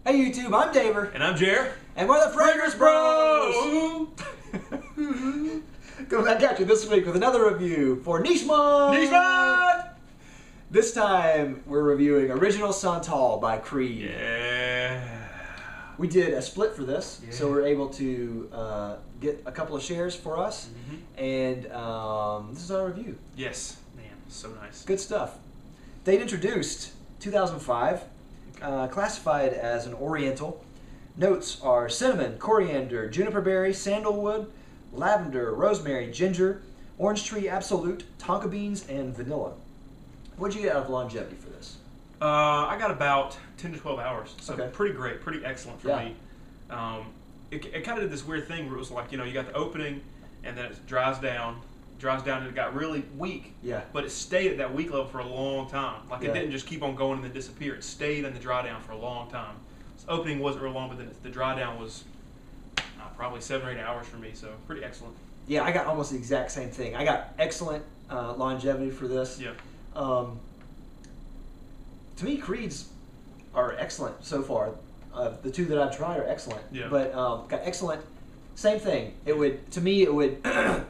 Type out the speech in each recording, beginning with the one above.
Hey YouTube, I'm Daver. And I'm Jer. And we're the Fragrance Bros! Coming back at you this week with another review for Niche Month! Niche Month! This time we're reviewing Original Santal by Creed. Yeah. We did a split for this, so we're able to get a couple of shares for us. And this is our review. Yes. Man, so nice. Good stuff. Date introduced 2005. Classified as an Oriental. Notes are cinnamon, coriander, juniper berry, sandalwood, lavender, rosemary, ginger, orange tree absolute, tonka beans, and vanilla. What'd you get out of longevity for this? I got about 10 to 12 hours, so Okay. pretty great, pretty excellent for me. It kind of did this weird thing where it was like, you know, you got the opening, and then it dries down, and it got really weak. Yeah. But it stayed at that weak level for a long time. Like it Yeah. didn't just keep on going and then disappear. It stayed in the dry down for a long time. So opening wasn't real long, but then the dry down was probably 7 or 8 hours for me. So pretty excellent. Yeah, I got almost the exact same thing. I got excellent longevity for this. Yeah. To me, Creeds are excellent so far. The two that I've tried are excellent. Yeah. But got excellent. Same thing. It would, to me, it would kind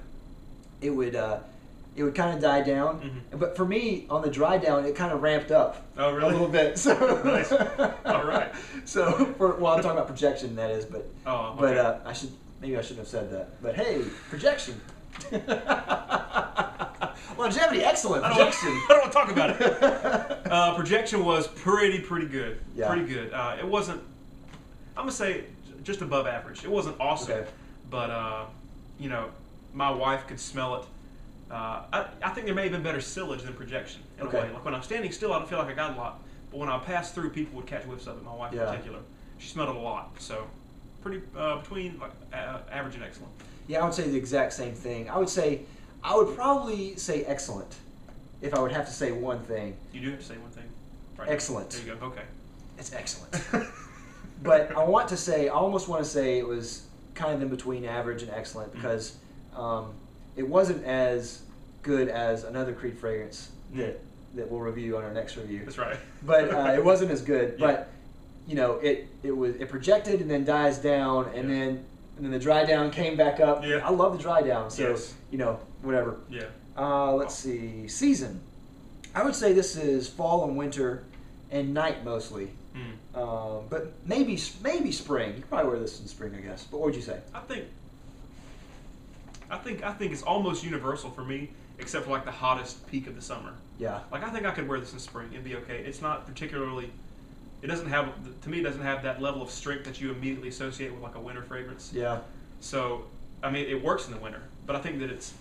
of die down. But for me, on the dry down, it kind of ramped up. Oh, really? A little bit. So Nice. All right. So I'm talking about projection, that is. But Oh, okay. but maybe I shouldn't have said that. But hey, projection. Longevity, excellent. Projection. I don't want to talk about it. Projection was pretty good. Yeah. Pretty good. It wasn't, I'm going to say, just above average. It wasn't awesome. Okay. But, you know, my wife could smell it. I think there may have been better sillage than projection in a way. Like when I'm standing still, I don't feel like I got a lot. But when I passed through, people would catch whiffs of it, my wife in particular. She smelled it a lot. So pretty between like, average and excellent. Yeah, I would say the exact same thing. I would probably say excellent if I would have to say one thing. You do have to say one thing. Right. Excellent. There you go. Okay. It's excellent. But I almost want to say it was kind of in between average and excellent because it wasn't as good as another Creed fragrance that we'll review on our next review. That's right. But it wasn't as good. Yeah. But you know, it projected and then dies down, and then the dry down came back up. Yeah. I love the dry down. So you know, whatever. Yeah. Let's see. Season. I would say this is fall and winter, and night mostly. But maybe spring. You could probably wear this in spring, I guess. But what would you say? I think it's almost universal for me, except for like the hottest peak of the summer. Yeah. Like I think I could wear this in spring and be okay. It's not particularly. It doesn't have, to me, it doesn't have that level of strength that you immediately associate with like a winter fragrance. Yeah. So, I mean, it works in the winter, but I think that it's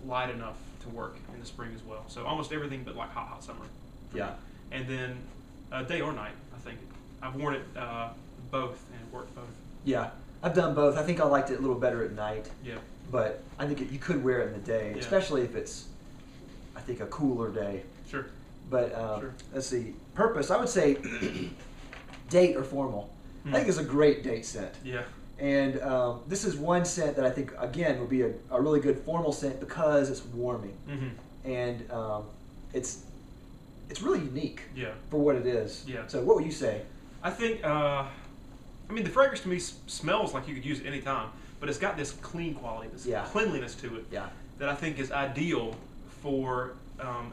light enough to work in the spring as well. So almost everything but like hot summer. Yeah. And then day or night, I think. I've worn it both and it worked both. Yeah. I've done both. I think I liked it a little better at night. Yeah. But I think you could wear it in the day, especially if it's, I think, a cooler day. Sure. But let's see. Purpose, I would say date or formal. I think it's a great date scent. Yeah. And this is one scent that I think, again, would be a really good formal scent because it's warming. And it's really unique for what it is. Yeah. So what would you say? I think, I mean, the fragrance to me smells like you could use it any time, but it's got this clean quality, this cleanliness to it that I think is ideal for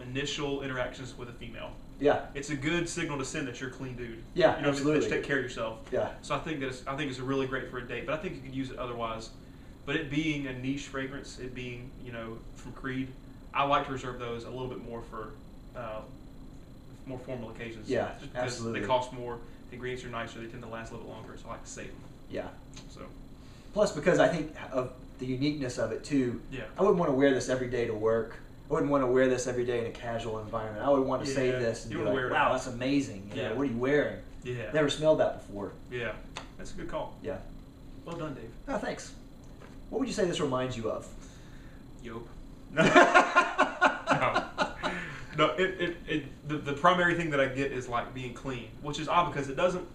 initial interactions with a female. Yeah. It's a good signal to send that you're a clean dude. Yeah, you know, absolutely. That you take care of yourself. Yeah. So I think it's really great for a date, but I think you could use it otherwise. But it being a niche fragrance, it being, you know, from Creed, I like to reserve those a little bit more for more formal occasions. Yeah, just because absolutely. they cost more, the ingredients are nicer, they tend to last a little longer, so I like to save them. Yeah. So. Plus, because I think of the uniqueness of it too. Yeah. I wouldn't want to wear this every day to work. I wouldn't want to wear this every day in a casual environment. I would want to save this and be like, wow, that's amazing. You know, what are you wearing? Yeah. Never smelled that before. Yeah. That's a good call. Yeah. Well done, Dave. Oh, thanks. What would you say this reminds you of? Yope. No, the primary thing that I get is like being clean, which is odd because it doesn't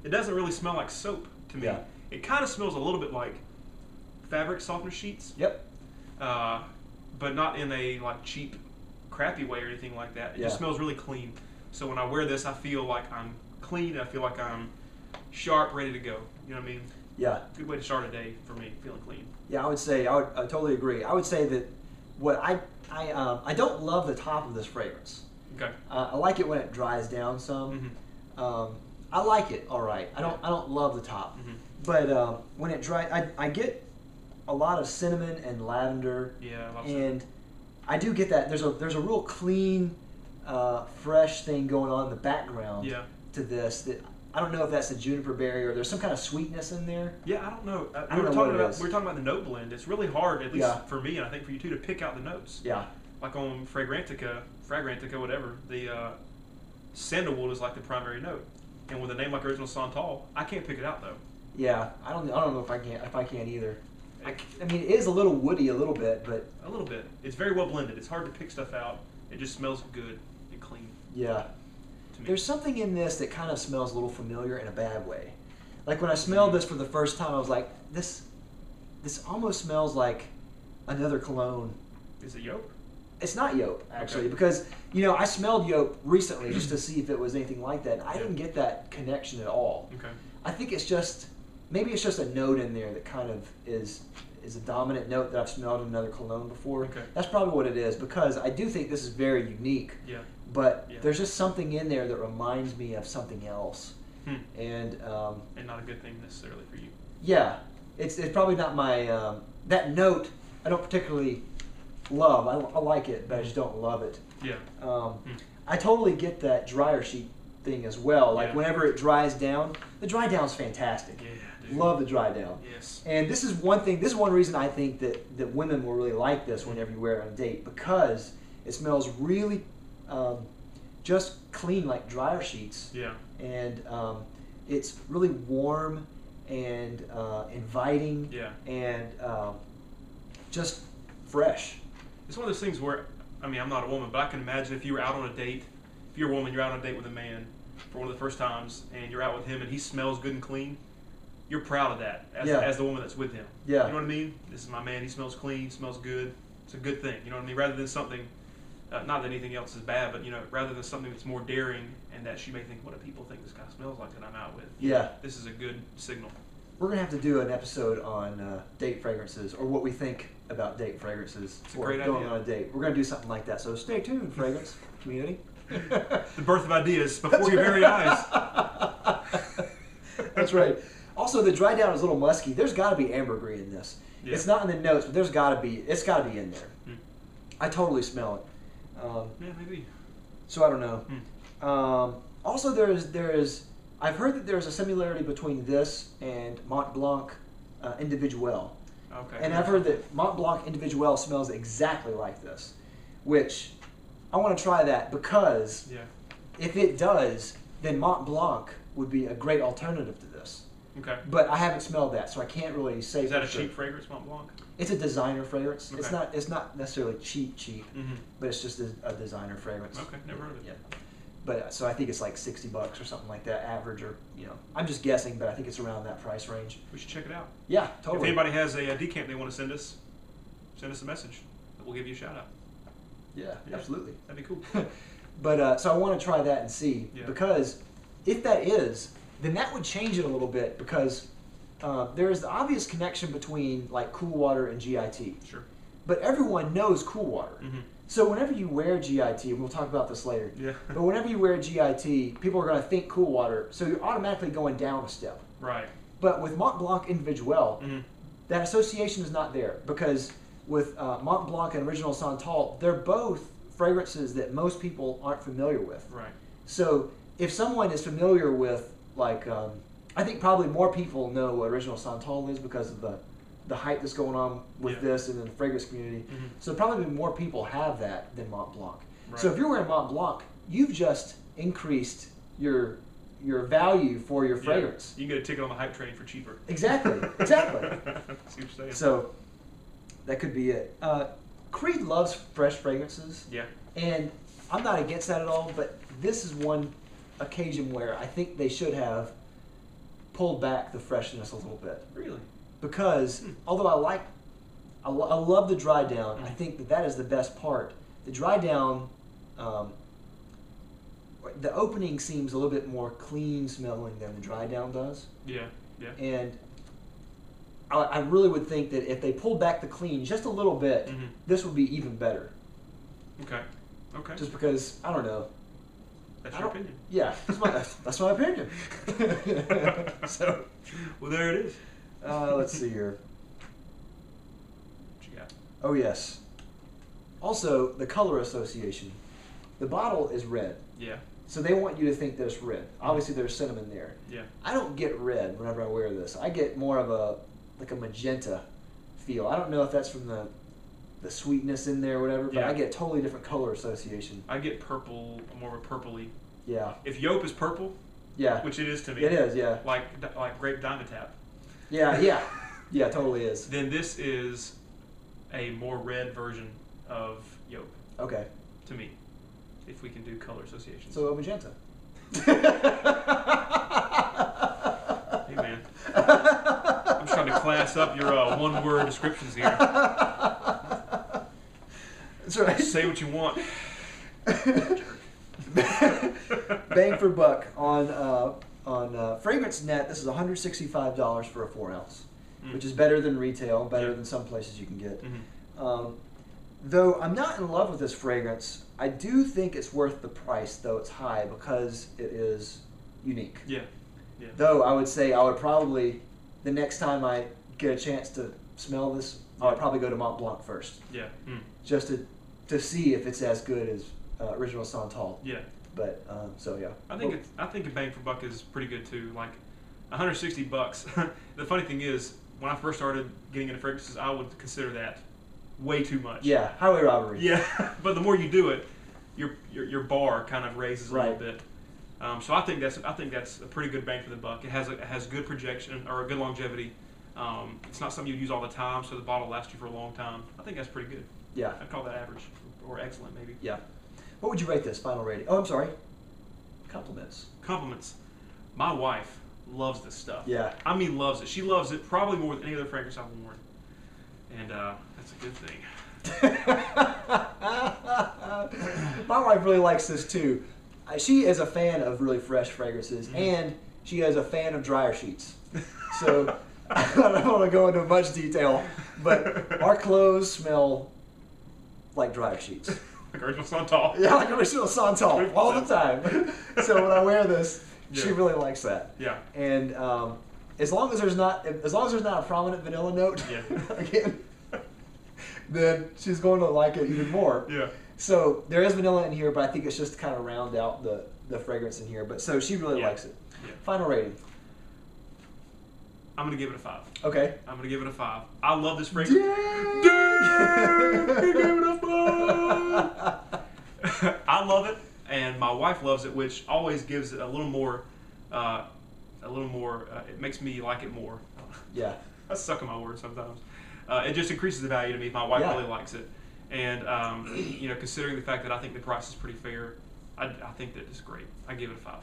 really smell like soap to me. Yeah. It kind of smells a little bit like fabric softener sheets. Yep. But not in a like cheap, crappy way or anything like that. It just smells really clean. So when I wear this, I feel like I'm clean. I feel like I'm sharp, ready to go. You know what I mean? Yeah. Good way to start a day for me, feeling clean. Yeah, I totally agree. I would say that what I don't love the top of this fragrance. Okay. I like it when it dries down some. I like it, all right. I don't love the top, but when it dries, I get a lot of cinnamon and lavender. Yeah, and I do get that. There's a real clean, fresh thing going on in the background. Yeah. To this that I don't know if that's the juniper berry or there's some kind of sweetness in there. Yeah, I don't know. We were talking about the note blend. It's really hard, at least for me, and I think for you too, to pick out the notes. Yeah. Like on Fragrantica, whatever, the sandalwood is like the primary note, and with a name like Original Santal, I can't pick it out though. Yeah, I don't know if I can either. I mean, it is a little woody, a little bit, but a little bit. It's very well blended. It's hard to pick stuff out. It just smells good and clean. Yeah. There's something in this that kind of smells a little familiar in a bad way. Like when I smelled this for the first time, I was like, this almost smells like another cologne. Is it Yope? It's not Yope, actually, because, I smelled Yope recently just to see if it was anything like that, and I didn't get that connection at all. Okay. I think maybe it's just a note in there that kind of is a dominant note that I've smelled in another cologne before. Okay. That's probably what it is, because I do think this is very unique. Yeah. But there's just something in there that reminds me of something else. And not a good thing necessarily for you. Yeah. It's probably not my... that note, I don't particularly love. I like it, but I just don't love it. Yeah. I totally get that dryer sheet thing as well. Like whenever it dries down, the dry down's fantastic. Yeah, dude. Love the dry down. Yes. And this is one reason I think that women will really like this whenever you wear it on a date, because it smells really just clean, like dryer sheets. Yeah. And it's really warm and inviting. Yeah. And just fresh. It's one of those things where, I mean, I'm not a woman, but I can imagine if you were out on a date, if you're a woman, you're out on a date with a man for one of the first times, and you're out with him, and he smells good and clean, you're proud of that as the woman that's with him. Yeah. You know what I mean? This is my man. He smells clean, smells good. It's a good thing. You know what I mean? Rather than something, not that anything else is bad, but, rather than something that's more daring and that she may think, what do people think this guy smells like that I'm out with? This is a good signal. We're going to have to do an episode on date fragrances, or what we think about date fragrances. It's a great going idea. on a date. We're going to do something like that, so stay tuned, fragrance community. The birth of ideas before your very eyes. That's right. Also, the dry down is a little musky. There's got to be ambergris in this. Yeah. It's not in the notes, but it's got to be in there. I totally smell it. Yeah, maybe. So I don't know. Also, I've heard that there's a similarity between this and Mont Blanc Individuel. Okay. And I've heard that Mont Blanc Individuel smells exactly like this, which I want to try that, because if it does, then Mont Blanc would be a great alternative to this. Okay. But I haven't smelled that, so I can't really say. Is that a cheap fragrance, Mont Blanc? It's a designer fragrance. Okay. It's not necessarily cheap, but it's just a designer fragrance. Okay, never heard of it. Yeah. But so I think it's like $60 or something like that, average, or I'm just guessing, but I think it's around that price range. We should check it out. Yeah, totally. If anybody has a decant they want to send us a message. We'll give you a shout out. Yeah, absolutely. That'd be cool. But so I want to try that and see, because if that is, then that would change it a little bit, because there is the obvious connection between like cool water and GIT. Sure. But everyone knows cool water. So whenever you wear GIT, and we'll talk about this later, but whenever you wear GIT, people are going to think cool water, so you're automatically going down a step. Right. But with Mont Blanc Individuel, that association is not there, because with Mont Blanc and Original Santal, they're both fragrances that most people aren't familiar with. Right. So if someone is familiar with, like, I think probably more people know what Original Santal is because of the hype that's going on with this and in the fragrance community. So probably more people have that than Mont Blanc. Right. So if you're wearing Mont Blanc, you've just increased your value for your fragrance. You can get a ticket on the hype train for cheaper. Exactly. See what you're saying. So that could be it. Creed loves fresh fragrances. Yeah. And I'm not against that at all, but this is one occasion where I think they should have pulled back the freshness a little bit. Really? Because although I love the dry down, I think that is the best part. The dry down the opening seems a little bit more clean smelling than the Drydown does. Yeah. And I really would think that if they pulled back the clean just a little bit, this would be even better. Okay. Just because, I don't know. That's your opinion. Yeah, that's my opinion. So, well, there it is. Let's see here. What you got? Oh, yes. Also, the color association. The bottle is red. Yeah. So they want you to think that it's red. Obviously, there's cinnamon there. Yeah. I don't get red whenever I wear this. I get more of a magenta feel. I don't know if that's from the sweetness in there or whatever, but I get a totally different color association. I get purple, more of a purpley. Yeah. If Yope is purple, which it is to me. It is, yeah. Like grape diamond tap. Yeah, totally is. Then this is a more red version of Yope. Okay. To me, if we can do color associations. So a magenta. Hey man, I'm just trying to class up your one-word descriptions here. That's right. Say what you want. Bang for buck on Fragrance Net. This is $165 for a 4-ounce, which is better than retail, better than some places you can get. Though I'm not in love with this fragrance, I do think it's worth the price, though it's high, because it is unique. Yeah. Though I would say I would probably, the next time I get a chance to smell this, I would probably go to Mont Blanc first. Yeah. Just to see if it's as good as original Santal. Yeah. But so yeah. I think a bang for buck is pretty good too. Like $160. The funny thing is, when I first started getting into fragrances, I would consider that way too much. Yeah, highway robbery. Yeah, but the more you do it, your bar kind of raises a little bit. So I think that's a pretty good bang for the buck. It has good projection or a good longevity. It's not something you use all the time, so the bottle lasts you for a long time. I think that's pretty good. Yeah, I'd call that average or excellent maybe. Yeah. What would you rate this final rating? Oh, I'm sorry. Compliments. My wife loves this stuff. Yeah. I mean, loves it. She loves it probably more than any other fragrance I've worn. And that's a good thing. My wife really likes this too. She is a fan of really fresh fragrances, and she is a fan of dryer sheets. So I don't want to go into much detail, but our clothes smell like dryer sheets. Like original Santal. Yeah, like original Santal all the time. So when I wear this, she really likes that. Yeah. And as long as there's not a prominent vanilla note, again, then she's going to like it even more. Yeah. So there is vanilla in here, but I think it's just to kind of round out the fragrance in here. But so she really likes it. Yeah. Final rating. I'm gonna give it a 5. Okay. I'm gonna give it a 5. I love this fragrance. Dang! Give it a 5. I love it, and my wife loves it, which always gives it a little more. It makes me like it more. Yeah. I suck on my words sometimes. It just increases the value to me if my wife really likes it. And considering the fact that I think the price is pretty fair, I think that it's great. I give it a 5.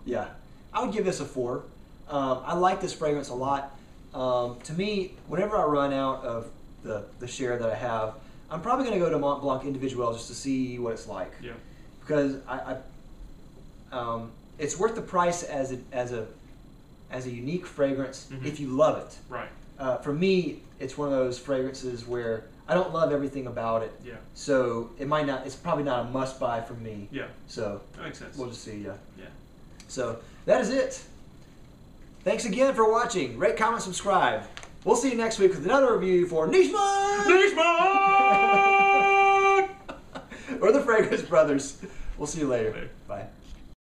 Yeah, I would give this a 4. I like this fragrance a lot. To me, whenever I run out of the share that I have, I'm probably going to go to Mont Blanc Individuel just to see what it's like. Yeah. Because it's worth the price as a unique fragrance if you love it. Right. For me, it's one of those fragrances where I don't love everything about it. Yeah. So it's probably not a must buy for me. Yeah. So that makes sense. We'll just see. Yeah. Yeah. So that is it. Thanks again for watching. Rate, comment, subscribe. We'll see you next week with another review for Nishman! Or the Fragrance Brothers. We'll see you later. Bye.